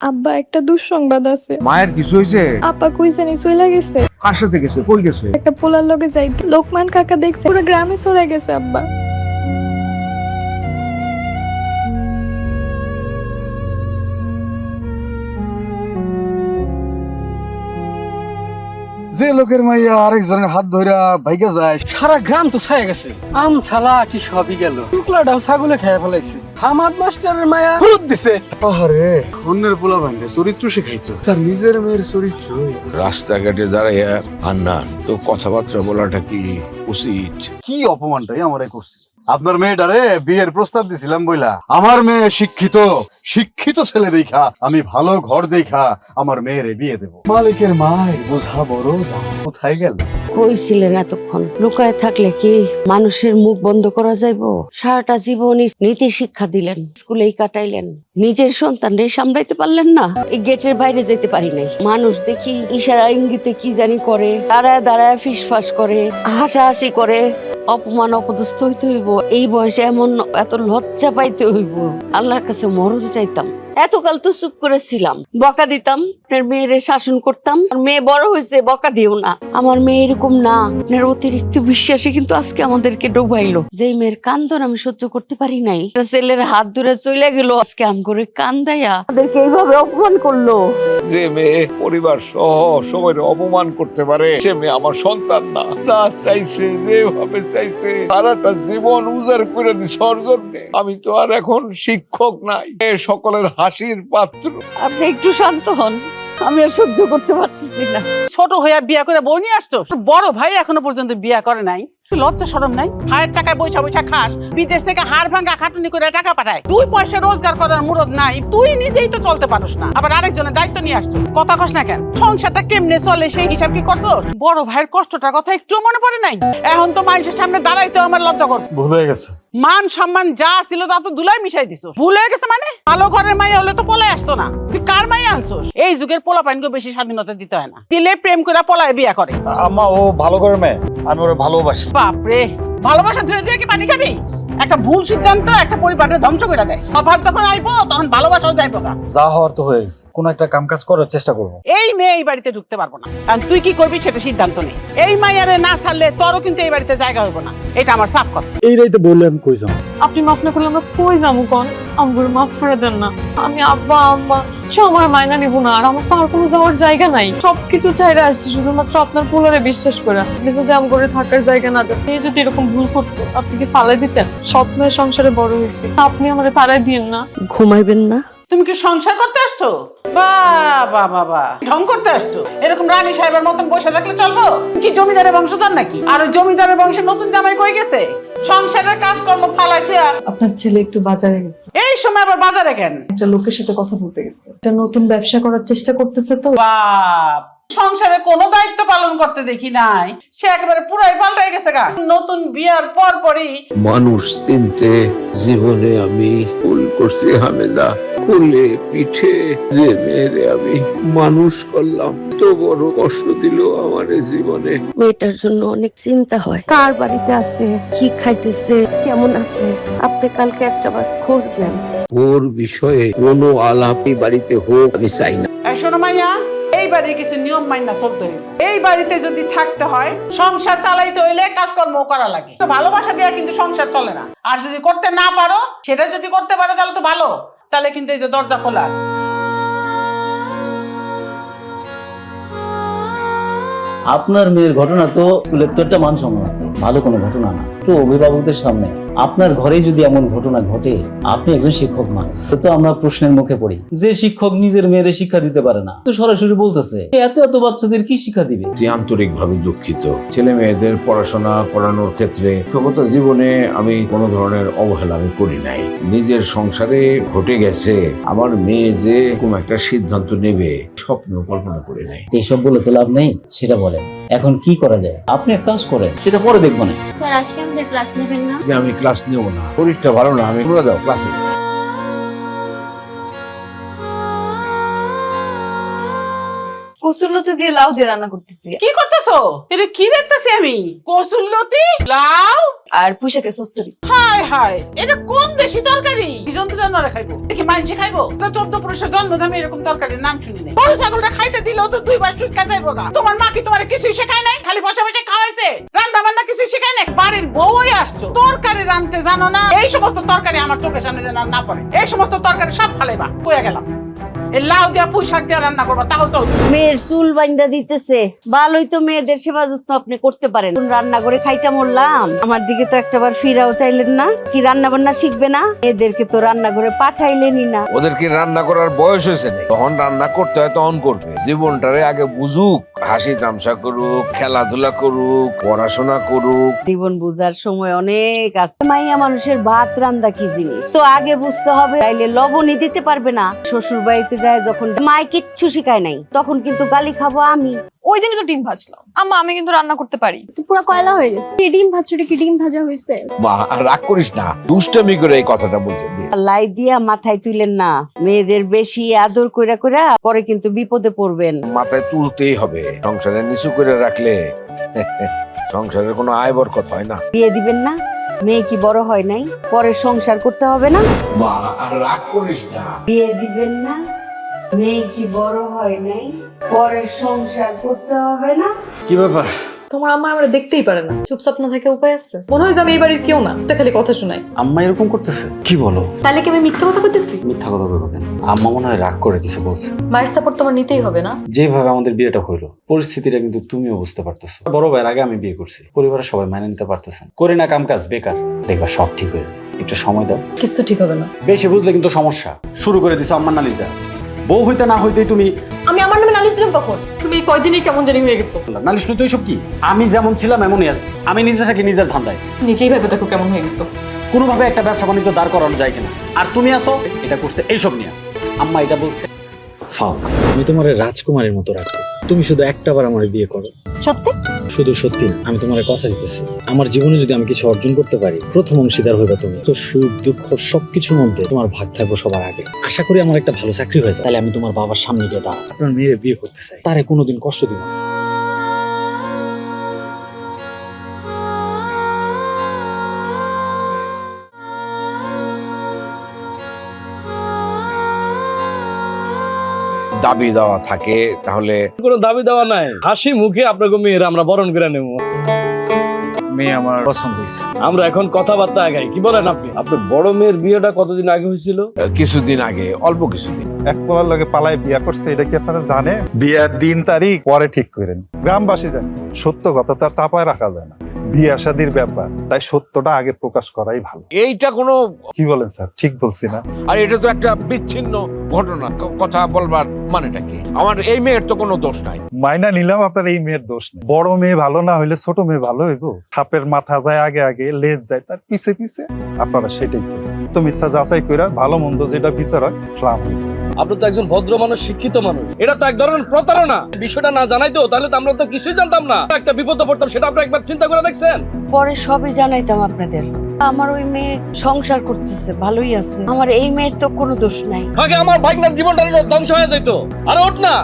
আব্বা একটা দুঃসংবাদ আছে। মায়ের কিছু হয়েছে? আপা কইছেনি চইলা গেছে। কার সাথে গেছে? কই গেছে? একটা পোলার লগে যাই লোকমান কাকা দেখছে পুরো গ্রামে ছড়াই গেছে আব্বা। যে লোকের মাইয়া আরেকজনের হাত ধইরা ভাইগা যায়, সারা গ্রাম তো ছায়া গেছে। আম ছালা আটি সবই গেল, টুকলাটাও ছাগলে খেয়ে ফেলাইছে। হামাদ মাস্টারের মায়া ফুরুত দিছে। আহারে অন্যের পোলা ভাঙ্গে চরিত্র শিখাইছো, তার নিজের মেয়ের চরিত্র। রাস্তাঘাটে দাঁড়াইয়া হান্নান তো কথাবার্তা বলাটা কি উচিত? কি অপমানটাই আমারে করছে। আপনার মেয়েটারে বিয়ের প্রস্তাব দিছিলাম বইলা, আমার মেয়ে শিক্ষিত শিক্ষিত ছেলে দেখা, আমি ভালো ঘর দেখা আমার মেয়েরে বিয়ে দেব। মালিকের মায়ের বোঝা বড়, কোথায় গেল? কইছিলেন এতক্ষণ লুকায় থাকলে কি মানুষের মুখ বন্ধ করা যাইবো? সারাটা জীবনই নীতি শিক্ষা দিলেন, স্কুলেই কাটাইলেন, নিজের সন্তানরে সামলাইতে পারলেন না। এই গেটের বাইরে যেতে পারি নাই। মানুষ দেখি ইশারা ইঙ্গিতে কি জানি করে, দাঁড়ায় দাঁড়ায় ফিসফাস করে, হাসাহাসি করে। অপমান অপদস্থ হইতে হইব, এই বয়সে এমন এত লজ্জা পাইতে হইব। আল্লাহর কাছে মরণ চাইতাম। এতকাল তো চুপ করেছিলাম, বকা দিতাম, আপনার মেয়েরে শাসন করতাম। মেয়ে বড় হয়েছে, বকা দিও না। আমার মেয়ে এরকম না। আপনার অতিরিক্ত বিশ্বাসে কিন্তু আজকে আমাদেরকে ডুবাইলো। যেই মেয়ের কান্দন আমি সহ্য করতে পারি নাই, ছেলের হাত ধরে চলে গেল, আজকে আম করে কান্দাইয়া আমাদেরকে এইভাবে অপমান করলো। যে মেয়ে পরিবার সহ সবাই অপমান করতে পারে সে মেয়ে আমার সন্তান না। যা চাইছে যেভাবে চাইছে সারাটা জীবন উজাড় করে দিছে ওর জন্যে। আমি তো আর এখন শিক্ষক নাই, এ সকলের হাসির পাত্র। আপনি একটু শান্ত হন, আমি আর সহ্য করতে পারতেছি না। ছোট হইয়া বিয়া করে বউ নিয়ে আসছো, বড় ভাই এখনো পর্যন্ত বিয়া করে নাই। লজ্জা শরম নাই? ভাইয়ের টাকায় বৈশা বৈশা খাস, বিদেশ থেকে হাড় ভাঙ্গা খাটুনি করে টাকা পাঠায়, তুই পয়সা রোজগার করার মুরদ নাই, তুই নিজেই তো চলতে পারস না, আবার আরেকজনের দায়িত্ব নিয়ে আসছো। কথা কস না কেন? সংসারটা কেমনে চলে সেই হিসাব কি করছো? বড় ভাইয়ের কষ্টটার কথা একটু মনে পড়ে নাই? এখন তো মানুষের সামনে দাঁড়াইতে আমার লজ্জা কর। ভুল হয়ে গেছে। মান সম্মান যা ছিল তা তো দুলাই মিশাই দিছো। ভুল হয়ে গেছে মানে? ভালো ঘরের মাইয়া হলে তো পলায় আসতো না। তুই কার মাইয়া আনছোস? এই যুগের পোলা পাইনকে বেশি স্বাধীনতা দিতে হয় না, দিলে প্রেম করে পলায় বিয়া করে। আম্মা ও ভালো করে মেয়ে, আমি ওরে ভালোবাসি। বাপরে, ভালোবাসা ধুয়ে ধুয়ে কি পানি খাবি? একটা ভুল সিদ্ধান্ত একটা পরিবারের ধ্বংস করে দেয়। অভাব যখন আইবো তখন ভালোবাসাও যাইবো না। যা হওয়ার তো হয়ে গেছে, কোন একটা কাম কাজ করার চেষ্টা করবো। এই মেয়ে এই বাড়িতে ঢুকতে পারবো না, কারণ তুই কি করবি সেটা সিদ্ধান্ত নেই। এই মাইয়ারে না ছাড়লে তোরও কিন্তু এই বাড়িতে জায়গা হইব না, এটা আমার সাফ কথা। এইটাই তো বললে আমি কই যাবো। আপনি মাফ না করলে আমরা কই যাবো কোন? আমগুলো মাফ করে দেন না। আমি আব্বা আম্মা আমার মায়না নিব না, আর আমার তো আর কোনো যাওয়ার জায়গা নাই। সবকিছু চাইরে আসছি শুধুমাত্র আপনার পোলারে বিশ্বাস করে। আপনি যদি আমগরে থাকার জায়গা না দেন, এই যদি এরকম ভুল করতো আপনি কি ফালাই দিতেন? স্বপ্নের সংসারে বড় হয়েছি, আপনি আমারে তারাই দিয়েন না। ঘুমাইবেন না? তুমি কি সংসার করতে আসছো? বাবা বাবা, ঢং করতে আসছো? এরকম রানী সাহেবের মতন বসে থাকলে চলবো? কি জমিদারের বংশধর নাকি? আর ওই জমিদারের বংশের নতুন জামাই কই গেছে? সংসারের কাজকর্ম ফালাই দিয়া আপনার ছেলে একটু বাজারে গেছে, এই সময় আবার বাজারে কেন? একটা লোকের সাথে কথা বলতে গেছে। একটা নতুন ব্যবসা করার চেষ্টা করতেছে তো। বাপ, সংসারে কোনো দায়িত্ব পালন করতে দেখি নাই, সে একেবারে পুরাই পাল্টাই গেছে গা। নতুন বিয়ার পর পরই মানুষ চিনতে জীবনে আমি ভুল করছি হামেদা। কোলে পিঠে যে মেয়েরে আমি মানুষ করলাম, তো বড় কষ্ট দিল আমার জীবনে। মেয়েটার জন্য অনেক চিন্তা হয়, কার বাড়িতে আছে, কি খাইতেছে, কেমন আছে। আপনি কালকে একটাবার খোঁজ নেন। ওর বিষয়ে কোনো আলাপই বাড়িতে হোক আমি চাই না। শোনো মাইয়া, এই বাড়ির কিছু নিয়ম মাইনা চলতে হইবে। এই বাড়িতে যদি থাকতে হয়, সংসার চালাইতে হইলে কাজকর্ম করা লাগে। ভালোবাসা দেওয়া কিন্তু সংসার চলে না। আর যদি করতে না পারো, সেটা যদি করতে পারো তাহলে তো ভালো, তাহলে কিন্তু এই যে দরজা খোলা আছে। আপনার মেয়ের ঘটনা তো স্কুলের চোরটা মান সম্মান আছে, ভালো কোনো ঘটনা না। তো অভিভাবকদের সামনে আপনার ঘরেই যদি এমন ঘটনা ঘটে, আপনি একজন শিক্ষক মানুষ, তো আমরা প্রশ্নের মুখে পড়ি। যে শিক্ষক নিজের মেয়ের শিক্ষা দিতে পারে না, তো সরাসরি বলতেছে এত এত বাচ্চাদের কি শিক্ষা দিবে? যে আন্তরিক ভাবে দুঃখিত। ছেলে মেয়েদের পড়াশোনা করানোর ক্ষেত্রে শিক্ষকতা জীবনে আমি কোনো ধরনের অবহেলা আমি করি নাই। নিজের সংসারে ঘটে গেছে, আমার মেয়ে যে কোন একটা সিদ্ধান্ত নেবে স্বপ্ন কল্পনা করে নাই। এইসব বলে তো লাভ নেই, সেটা বলেন এখন কি করা যায়। আপনি এক কাজ করেন, সেটা পরে দেখবো না। স্যার আজকে আমাদের ক্লাস নেবেন না? আমি ক্লাস নেব না, শরীরটা ভালো না, আমি তোমরা যাও ক্লাসে। কসুরলতি দিয়ে লাউ দিয়ে রান্না করতেছি। কি করতেছো? এটা কি দেখতেছি আমি? কসুরলতি, লাউ আর পুঁইশাকের চচ্চড়ি। হা হায় হায়, এটা কোন দেশি তরকারি? জন্তু জানোয়ারে খাইবো, দেখি মানুষে খাইবো? তো 14 পুরুষের জন্মধামে এরকম তরকারির নাম শুনি নাই। বড় ছাগলটা খাইতে দিলেও তো 2 বার শুকা যাইবো গা। তোমার মা কি তোমারে কিছুই শেখায় নাই? খালি বসে বসে খাওয়াইছে, রান্না বান্না কিছুই শেখায় নাই? বাড়ির বউই আসছো, তরকারি রাঁধতে জানো না? এই সমস্ত তরকারি আমার চোখের সামনে যেন আর না পড়ে। এই সমস্ত তরকারি সব ফালাইবা, কইয়া গেলাম। এই লাউ দিয়া পুঁই শাক দিয়া রান্না করবা, তাও চলবে। মেয়ের চুল বাইন্দা দিতেছে, ভালোই তো মেয়েদের সেবা যত্ন আপনি করতে পারেন। রান্না করে খাইটা মরলাম, আমার দিকে তো একটাবার ফিরাও চাইলেন না। কি রান্না বান্না শিখবে না? এদেরকে তো রান্না করে পাঠাইলেনই না। ওদেরকে রান্না করার বয়স হয়েছে না, তখন রান্না করতে হয় তখন করবে। জীবনটারে আগে বুঝুক, হাসি তামসা করুক, খেলাধুলা করুক, পড়াশোনা করুক। জীবন বুঝার সময় অনেক আছে। মাইয়া মানুষের ভাত রান্দা কি জিনিস তো আগে বুঝতে হবে, তাইলে লবণই দিতে পারবে না। শ্বশুর বাড়িতে যায় যখন মায় কিচ্ছু শিখায় নাই, তখন কিন্তু গালি খাবো আমি। ওই দিনই তো ডিম ভাজলাম আম্মা, আমি কিন্তু রান্না করতে পারি। তো পুরো কয়লা হয়ে গেছে। এই ডিম ভাজছুটি কি ডিম ভাজা হয়েছে? মা আর রাগ করিস না, দুষ্টামি করে এই কথাটা বলছে। লাই দিয়া মাথায় তুলেন না, মেয়েদের বেশি আদর কইরা কইরা পরে কিন্তু বিপদে পড়বেন। মাথায় তুলতেই হবে, সংসারে নিচু করে রাখলে সংসারের কোনো আয় বরকত হয় না। বিয়ে দিবেন না? মেয়ে কি বড় হয় নাই? পরে সংসার করতে হবে না? মা আর রাগ করিস না। বিয়ে দিবেন না? মেয়ে কি বড় হয় নাই? পরে সংসার করতে হবে না? কি ব্যাপার? তোমার আম্মা আমরা দেখতেই পারে না, চুপচাপ না থাকে উপায় আছে? মনে হয় যে আমি এই বাড়ির কেউ না, তা খালি কথা শোনাই। আম্মা এরকম করতেছে? কি বলো? তাহলে কি আমি মিথ্যা কথা বলতেছি? মিথ্যা কথা বলবো কেন? আম্মা মনে হয় রাগ করে কিছু বলছে। মায়ের সাপোর্ট তোমার নিতেই হবে না? যেভাবে আমাদের বিয়েটা হইলো, পরিস্থিতিটা কিন্তু তুমিও বুঝতে পারতেছো। বড় ভাইয়ের আগে আমি বিয়ে করছি, পরিবারের সবাই মেনে নিতে পারতেছেন। করি না কাম কাজ, বেকার। দেখবা সব ঠিক হয়ে যাবে, একটু সময় দাও। কিছু ঠিক হবে না। বেশি বুঝলে কিন্তু সমস্যা। শুরু করে দিছো আম্মার নালিশ দেওয়া। বউ হইতে না হইতেই তুমি আমি আমার নামে নালিশ দিলাম কখন? তুমি এই কয়দিনই কেমন জানি হয়ে গেছো। নালিশ নয় তো এইসব কি? আমি যেমন ছিলাম এমনই আছি। আমি নিজে থাকি নিজের ধান্দায়। নিজেই ভেবে দেখো কেমন হয়ে গেছো। কোনোভাবে একটা ব্যবসা বাণিজ্য দাঁড় করানো যায় কিনা। আর তুমি আসো এটা করছে এইসব নিয়ে। আম্মা এটা বলছে ফাও। আমি তোমার রাজকুমারীর মতো রাখবো, তুমি শুধু একটাবার আমার বিয়ে করো। সত্যি? শুধু সত্যি না, আমি তোমার কথা দিতেছি। আমার জীবনে যদি আমি কিছু অর্জন করতে পারি, প্রথম অংশীদার হইবা তুমি। তো সুখ দুঃখ সবকিছুর মধ্যে তোমার ভাগ থাকবো সবার আগে। আশা করি আমার একটা ভালো চাকরি হয়েছে, তাহলে আমি তোমার বাবার সামনে গিয়ে দাঁড়াবো। আপনার মেয়ের বিয়ে করতে চাই, তারে কোনোদিন কষ্ট দিব না। দাবি দেওয়া থাকে তাহলে কোনো দাবি দেওয়া নাই, হাসি মুখে আপনাকে মেয়ের আমরা বরণ করে নেব। মেয়ে আমার পছন্দ হয়েছে। আমরা এখন কথাবার্তা আগাই, কি বলেন আপনি? আপনার বড় মেয়ের বিয়েটা কতদিন আগে হয়েছিল? কিছুদিন আগে, অল্প কিছুদিন। এক পোলার লগে পালায় বিয়া করছে, এটা কি আপনারা জানে? বিয়ার দিন তারিখ পরে ঠিক করেন, গ্রামবাসী জানে। সত্য কথা তো আর চাপায় রাখা যায় না, বিয়া শাদীর ব্যাপার, তাই সত্যটা আগে প্রকাশ করাই ভালো। এইটা কোনো কি বলেন স্যার, ঠিক বলছি না? আর এটা তো একটা বিচ্ছিন্ন ঘটনা, কথা বলবার মানেটা কি? আমার এই মেয়ের তো কোনো দোষ নাই। মাইনা নিলাম আপনার এই মেয়ের দোষ নেই। বড় মেয়ে ভালো না হইলে ছোট মেয়ে ভালো হইব? সাপের মাথা যায় আগে আগে, লেজ যায় তার পিছে পিছে। আপনারা সেটাই করুন, তো মিথ্যা যাচাই কইরা ভালো মন্দ যেটা বিচার হয় ইসলাম। আপনি তো একজন ভদ্র মানুষ, শিক্ষিত মানুষ, এটা তো এক ধরনের প্রতারণা। বিষয়টা না জানাই তো, তাহলে তো আমরা তো কিছুই জানতাম না, একটা বিপদে পড়তাম। সেটা আপনি একবার চিন্তা করে দেখছেন? পরে সবই জানাইতাম আপনাদের। আমার ওই মেয়ে সংসার করতেছে, ভালোই আছে। আমার এই মেয়ের তো কোনো দোষ নাই। আগে আমার ভাগনার জীবনটা ধ্বংস হয়ে যেত। আরে ওঠ না,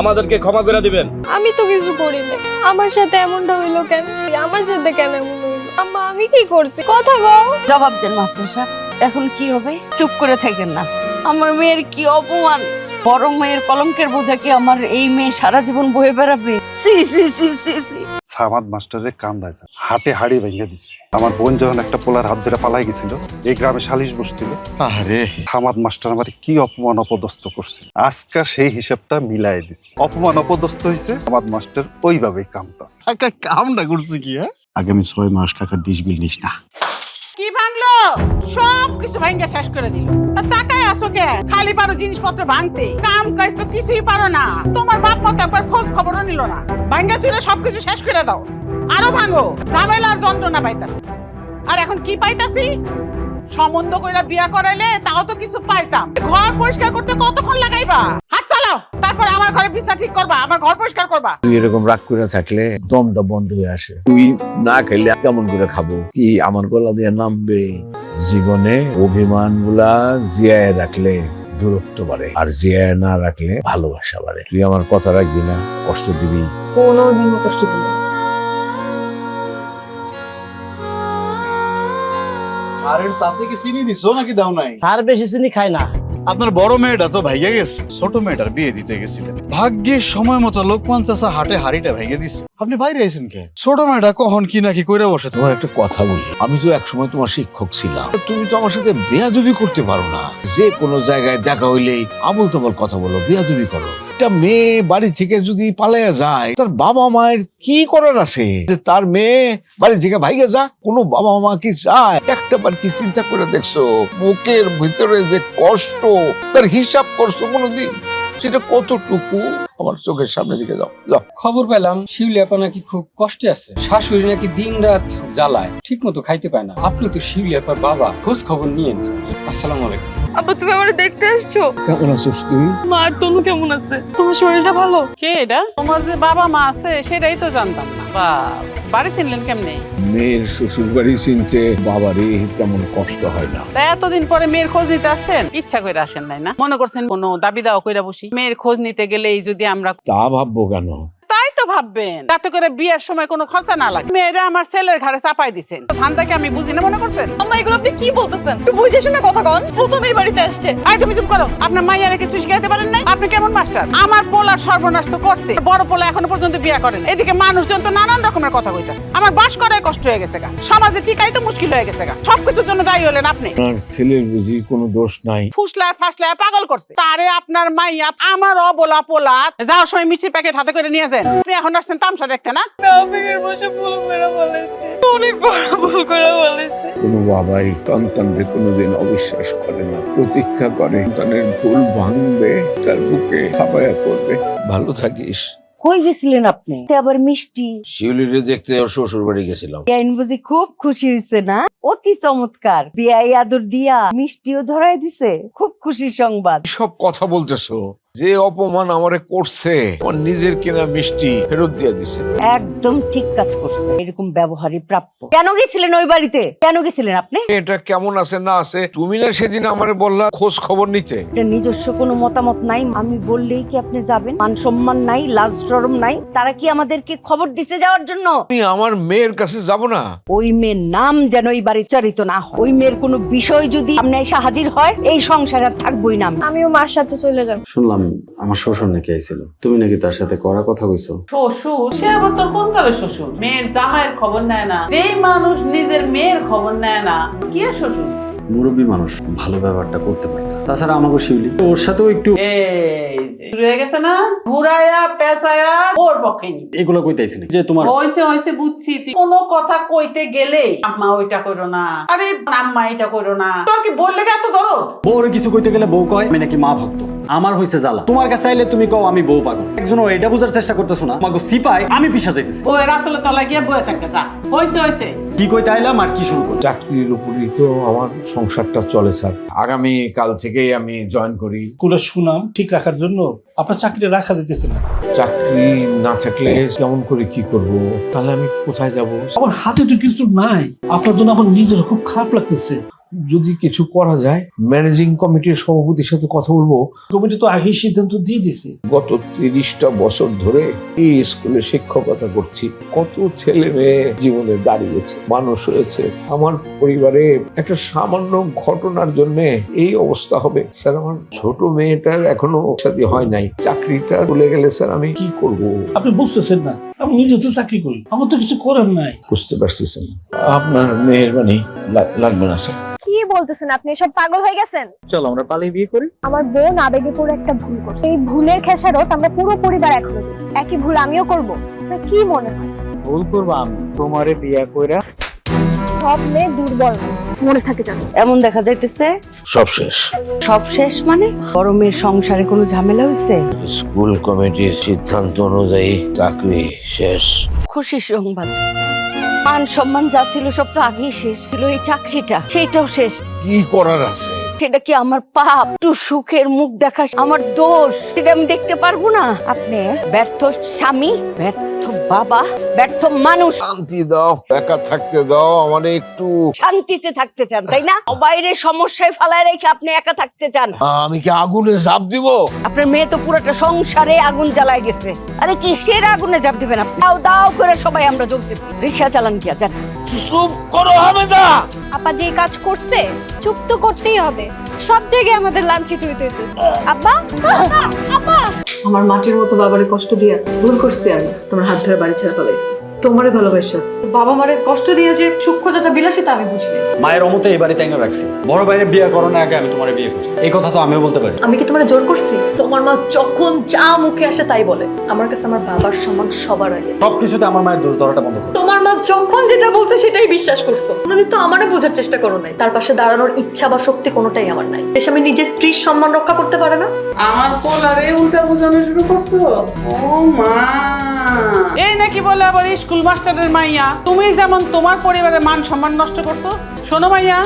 আমাদেরকে ক্ষমা করে দিবেন। আমি তো কিছু করি না। আমার সাথে এমনটা হইলো কেন? আমার সাথে কেন এমন হইলো? আম্মা আমি কি করছি? কথা কও। জবাব দেন মাস্টার সাহেব। এখন কি হবে? চুপ করে থাকেন না। আমার মেয়ের কি অপমান! বড় মেয়ের কলঙ্কের বোঝা কি আমার এই মেয়ে সারা জীবন বয়ে বেড়াবে? সি সি সি সি সি। সামাদ মাস্টারের কান্দায় স্যার, হাতে হাড়ি ভেঙে দিচ্ছে। আমার বোন যখন একটা পোলার হাত ধরে পালাই গেছিল, এই গ্রামে সালিশ বসছিল। আরে সামাদ মাস্টার আমার কি অপমান অপদস্থ করছে, আজকে সেই হিসাবটা মিলাই দিচ্ছে। অপমান অপদস্থ হয়েছে, সামাদ মাস্টার ওইভাবেই কামতাছে। কামটা করছে কি? আগামী 6 মাস কাকার ডিশ বিল নিস না। কি ভাঙলো? সব কিছু ভাঙ্গা শেষ করে দিল। আর তাকায় আসো কে? খালি পারো জিনিসপত্র ভাঙতে, কাম কাজ তো কিছুই পারো না। তোমার বাপ মা তো একবার খোঁজ খবরও নিল না। ভাঙ্গা ছিল সবকিছু শেষ করে দাও, আরো ভাঙো। ঝামেলার যন্ত্রণা পাইতাছি। আর এখন কি পাইতাছি? সম্বন্ধ কইরা বিয়া করাইলে তাও তো কিছু পাইতাম। ঘর পরিষ্কার করতে কতক্ষণ লাগাইবা? হাত চালাও, তারপর আমার ঘরে বিছনা ঠিক করবা, আমার ঘর পরিষ্কার করবা। তুই এরকম রাগ করে থাকলে দমটা বন্ধ হয়ে আসে। তুই না খেলে কেমন করে খাবো? কি আমার গলা দিয়ে নামবে? জীবনে অভিমান গুলা জিয়ায় রাখলে দূরত্ব বাড়ে, আর জিয়ায় না রাখলে ভালোবাসা বাড়ে। তুই আমার কথা রাখবি না? কষ্ট দিবি? কোনোদিনও কষ্ট দিবে না। স্যারের সাথে কি চিনি দিছো নাকি দাও নাই? আর বেশি চিনি খায় না। আপনার বড় মেয়েটা তো ভাইগে গেছে, ছোট মেয়েটার বিয়ে দিতে গেছিলেন। ভাগ্যে সময় মতো লোকমান চাচা হাটে হাড়িটা ভেঙে দিছে, আপনি বাইরে আছেন কে? ছোট মেয়েটা কখন কি নাকি কইরা বসে। তোমার একটা কথা বলি, আমি তো একসময় তোমার শিক্ষক ছিলাম, তুমি তো আমার সাথে বেয়াদবি করতে পারো না। যে কোনো জায়গায় দেখা হইলেই আবল তাবল কথা বলো, বেয়াদবি করো। একটা মেয়ে বাড়ি থেকে যদি পালাইয়া যায়, তার বাবা মায়ের কি করার আছে যে তার মেয়ে বাড়ি থেকে ভাইগে যা? কোনো বাবা মা কি চায়? একটা বার কি চিন্তা করে দেখছো মুখের ভিতরে যে কষ্ট, তার হিসাব করছো কোনোদিন? সেটা কতটুকু? আমার চোখের সামনে দিকে যাও যাও। খবর পেলাম শিউলি আপা নাকি খুব কষ্টে আছে, শাশুড়ি নাকি দিন রাত জ্বালায়, ঠিক মতো খাইতে পায় না। আপনি তো শিউলি আপার বাবা, খোঁজ খবর নিয়েন। আসসালামু আলাইকুম। আব্বা তুমি আমার দেখতে আসছো? কেমন আছিস তুই? মা আর তনু কেমন আছে? তোমার শরীরটা ভালো? কে এটা? তোমার যে বাবা মা আছে সেটাই তো জানতাম না। বাড়ি চিনলেন কেমনে? মেয়ের শ্বশুর বাড়ি চিনতে বাবারই তেমন কষ্ট হয় না। তা এতদিন পরে মেয়ের খোঁজ নিতে আসছেন, ইচ্ছা করে আসেন নাই না? মনে করছেন কোনো দাবি দাওয়া কইরা বসি? মেয়ের খোঁজ নিতে গেলেই যদি আমরা তা ভাববো কেন? তাই তো ভাববেন, তাতে করে বিয়ের সময় কোনো খরচা না লাগে। মেয়েরা আমার ছেলের ঘাড়ে চাপাই দিছেন, ধানটাকে আমি বুঝি না মনে করছেন? আম্মা এগুলো আপনি কি বলতেছেন? একটু বুঝে শুনে কথা কন। প্রথমেই বাড়িতে আসছে। আই তুমি চুপ করো। আপনার মাইয়ারে কিছু শিখাইতে পারেন নাই? আপনি কেমন মাস্টার? আমার পোলার সর্বনাশ তো করছে, বড় পোলা এখনো পর্যন্ত বিয়ে করেন। এদিকে মানুষজন তো নানান রকমের কথা কইতাছে। আমার বাস করাই কষ্ট হয়ে গেছে গা, সমাজে টিকাই তো মুশকিল হয়ে গেছে গা। সবকিছুর জন্য দায়ী হলেন আপনি। আপনার ছেলের বুঝি কোনো দোষ নাই? ফুসলায় ফাসলায় পাগল করছে তারে আপনার মাইয়া। আমার অবলা পোলা যাওয়ার সময় মিষ্টির প্যাকেট হাতে করে নিয়ে যান। আপনি এখন আসছেন তামসা দেখতে না? আবেগের বসে ভুল করে বলেছে, অনেক বড় ভুল করে বলেছে। কোনো বাবাই সন্তানকে কোনোদিন অবিশ্বাস করে না, প্রতীক্ষা করে সন্তানের ভুল ভাঙবে, তার বুকে থাবায়া করবে। ভালো থাকিস। কই গেছিলেন আপনি? আবার মিষ্টি শিউলিরে দেখতে ওর শ্বশুর বাড়ি গেছিলাম। আইন বুঝি খুব খুশি হয়েছে না? অতি চমৎকার, বিয়াই আদর দিয়া মিষ্টিও ধরাই দিছে, খুব খুশির সংবাদ। সব কথা বলতেছো? যে অপমান আমারে করছে, আমার নিজের কেনা মিষ্টি ফেরত দিয়ে দিছে। একদম ঠিক কাজ করছে, এরকম ব্যবহারই প্রাপ্য। কেন গেছিলেন ওই বাড়িতে? কেন গেছিলেন আপনি? এটা কেমন আছে না আছে তুমি না সেদিন আমারে বললা খোঁজ খবর নিতে। এটা নিজস্ব কোনো মতামত নাই, আমি বললেই কি আপনি যাবেন? মান সম্মান নাই, লাজ শরম নাই? তারা কি আমাদেরকে খবর দিতে যাওয়ার জন্য? আমি আমার মেয়ের কাছে যাব না? ওই মেয়ের নাম যেন এই বাড়ি চারিত না হয়। ওই মেয়ের কোনো বিষয় যদি সামনে এসে হাজির হয়, এই সংসার আর থাকবোই না। আমিও মার সাথে চলে যাব। শুনলাম আমার শ্বশুর নাকি আইছিল, তুমি নাকি তার সাথে করা কথা কইছো? শ্বশুর? সে আবার তোর কোন কালে শ্বশুর? মেয়ের জামাইয়ের খবর নেয় না? যেই মানুষ নিজের মেয়ের খবর নেয় না, কি আর শ্বশুর? মুরব্বী মানুষ, ভালো ব্যবহারটা করতে পারে। তাছাড়া আমাকে শিউলি ওর সাথেও একটু এই যে শুরু হয়ে গেছে না, ঘুরায়া পেঁচায়া ওর পক্ষে নি। এগুলো কইতাইছি না যে তোমার হইছে বুঝছি। তুই কোনো কথা কইতে গেলে আম্মা ওইটা কইরো না, আরে আম্মা এটা কইরো না। তোর কি বললে এত দরদ? বউরে কিছু কইতে গেলে বউ কয় আমি নাকি মা ভক্ত। আমার হইছে জ্বালা, তোমার কাছে আইলে তুমি কও আমি বউ পাগল। একজন এটা বুঝার চেষ্টা করতেছো না আমাকে সিপাই আমি পিছা যাইতেছি। ও রাসলে তলা গিয়ে বয়ে থাকে যা। হইছে কি কইতে আইলাম আর কি শুরু করব? চাকরির উপরই তো আমার সংসারটা চলে স্যার। আগামী কাল থেকেই আমি জয়েন করি। স্কুলের সুনাম ঠিক রাখার জন্য আপনার চাকরি রাখা যেতেছে না। চাকরি না থাকলে কেমন করে কি করব? তাহলে আমি কোথায় যাব? আমার হাতে তো কিছু নাই, আপনার জন্য আমার নিজের খুব খারাপ লাগতেছে। যদি কিছু করা যায়, ম্যানেজিং কমিটির সভাপতির সাথে কথা বলবো। কমিটি তো আগেই সিদ্ধান্ত দিয়ে দিছে। গত 30টা বছর ধরে এই স্কুলে শিক্ষকতা করছি, কত ছেলে মেয়ে জীবনে দাঁড়িয়েছে, মানুষ হয়েছে। আমার পরিবারে একটা সামান্য ঘটনার জন্য এই অবস্থা হবে স্যার। আমার ছোট মেয়েটার এখনো শাদী হয় নাই, চাকরিটা চলে গেলে স্যার আমি কি করব? আপনি বুঝতেছেন না, আমি নিজে তো চাকরি করি, আমার তো কিছু করার নাই। বুঝতে পারছি স্যার, আপনার মেহেরবানি লাগবে না স্যার। কি বলতেছেন আপনি? সব পাগল হয়ে গেছেন? চলো আমরা পালিয়ে বিয়ে করি। আমার বোন আবেগে পড়ে একটা ভুল করছে, এই ভুলের খেসারত আমরা পুরো পরিবার এখনো দিচ্ছি। একই ভুল আমিও করব? আপনার কি মনে হয়? ভুল করবো আমি? তোমারে বিয়ে কইরা সব মেয়ে দুর্বল না, মনে থাকে জানো। এমন দেখা যাইতেছে সব শেষ। সব শেষ মানে? বড় মেয়ের সংসারে কোনো ঝামেলা হয়েছে? স্কুল কমিটির সিদ্ধান্ত অনুযায়ী চাকরি শেষ। খুশির সংবাদ। মান সম্মান যা ছিল সব তো আগেই শেষ ছিল, এই চাকরিটা সেটাও শেষ। কি করার আছে? সেটা কি আমার পাপ? একটু সুখের মুখ দেখা আমার দোষ? সেটা আমি দেখতে পারবো না? আপনি ব্যর্থ স্বামী, ব্যর্থ বাবা, ব্যর্থ মানুষ। শান্তি দাও, একা থাকতে দাও, আমারে একটু শান্তিতে থাকতে চান তাই না? বাইরে সমস্যায় ফেলায় রেখে আপনি একা থাকতে চান। আমি কি আগুনে ঝাঁপ দিব? আপনার মেয়ে তো পুরোটা সংসারে আগুন জ্বালায় গেছে। আরে কিসের আগুনে ঝাঁপ দিবেন আপনি? দাও দাও করে সবাই আমরা জ্বলতেছি। রিক্সা চালান কি? যান। চুপ করো হামেদা। আপা যে কাজ করছে চুপ তো করতেই হবে। সব জায়গায় আমাদের লাঞ্ছিত হইতে হইতেছে। আব্বা আপা আমার মাটির মতো বাবারে কষ্ট দিয়া ভুল করছি আমি, তোমার হাত ধরে বাড়ি ছেড়ে ফেলাইছি। তোমারে ভালোবাসা বাবা মারে কষ্ট দিয়ে যে সূক্ষ্ম যেটা বিলাসিতা আমি বুঝিনি। মায়ের অমতে এই বাড়িতে এনে রাখছি। বড় ভাইয়ের বিয়ে করানোর আগে আমি তোমার বিয়ে করছি, এই কথা তো আমিও বলতে পারি। আমি কি তোমার জোর করছি? তোমার মা যখন যা মুখে আসে তাই বলে। আমার কাছে আমার বাবার সম্মান সবার আগে। সবকিছুতে আমার মায়ের দোষ ধরাটা বন্ধ করো। তোমার মা যখন যেটা বলছে সেটাই বিশ্বাস করছো। কোনোদিন তো আমারে বোঝার চেষ্টা করো নাই। তার পাশে দাঁড়ানোর ইচ্ছা বা শক্তি কোনোটাই আমার নাই। বেশ আমি নিজের স্ত্রীর সম্মান রক্ষা করতে পারে না। আমার পোলারে উল্টা বোঝানো শুরু করছো। ও মা, এই নাকি বলে আবার স্কুল মাস্টারের মাইয়া। তুমি যেমন তোমার পরিবারের মান সম্মান নষ্ট করছো, শোনো মাইয়া,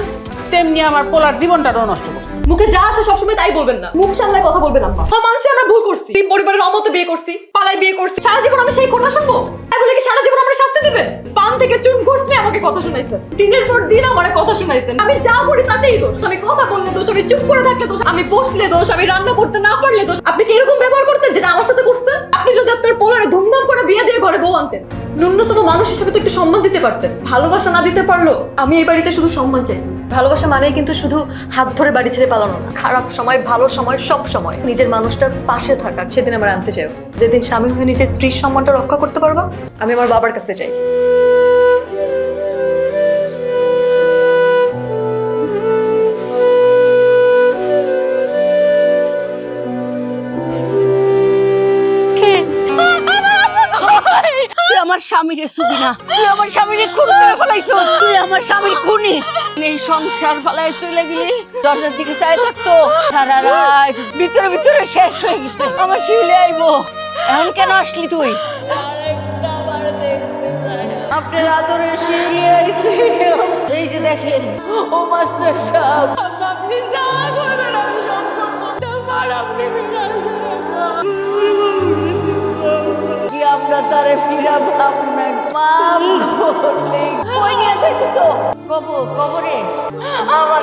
তেমনি আমার পোলার জীবনটারও নষ্ট করছো। মুখে যা আসে সবসময় তাই বলবেন না, মুখ সামলায় কথা বলবেন আম্মা। মানছি আমরা ভুল করছি, এই পরিবারের অমতে বিয়ে করছি, পালায় বিয়ে করছি। সারা জীবন আমি সেই কথা শুনবো? তাই বলে কি সারা জীবন আমরা শাস্তি দিবেন? পান থেকে চুন ঘষলে আমাকে কথা শুনাইছেন, দিনের পর দিন আমারে কথা শুনাইছেন। আমি যা করি তাতেই দোষ। আমি কথা বললে দোষ, আমি চুপ করে থাকলে দোষ, আমি বসলে দোষ, আমি রান্না করতে না পারলে দোষ। আপনি কি এরকম ব্যবহার করতেন যেটা আমার সাথে করছেন? আপনি যদি আপনার পোলারে ধুমধাম করে বিয়ে দিয়ে ঘরে বউ আনতেন, ন্যূনতম মানুষ হিসেবে তো একটু সম্মান দিতে পারতেন। ভালোবাসা না দিতে পারলো আমি এই বাড়িতে শুধু সম্মান চাইছি। ভালোবাসা মানেই কিন্তু শুধু হাত ধরে বাড়ি ছেড়ে পালানো না। খারাপ সময় ভালো সময় সব সময় নিজের মানুষটার পাশে থাকা, সেদিন আমার আনতে চাই। যেদিন স্বামী হয়ে নিজের স্ত্রীর সম্মানটা রক্ষা করতে পারবা, আমি আমার বাবার কাছে চাই। আমার স্বামীরে ছবি না, তুই আমার স্বামীরে খুন করে ফেলাইছো। তুই আমার স্বামীর খুনি। এই সংসার ফেলাই চলে গেলি, দরজার দিকে চাই থাকতো সারা রাত, ভিতরে ভিতরে শেষ হয়ে গেছে। আমার শিউলি আইবো, এখন কেন আসলি তুই? আপনার আদরের শিউলি আইছে। এই যে দেখেন, ও মাস্টার সাহেব, আপনি যা করবেন আমি সব করবো। আপনি কি আমরা তারে ফিরা ভাবনা মাপ করলে কই নিয়ে যাইতেছো? কবরে আমার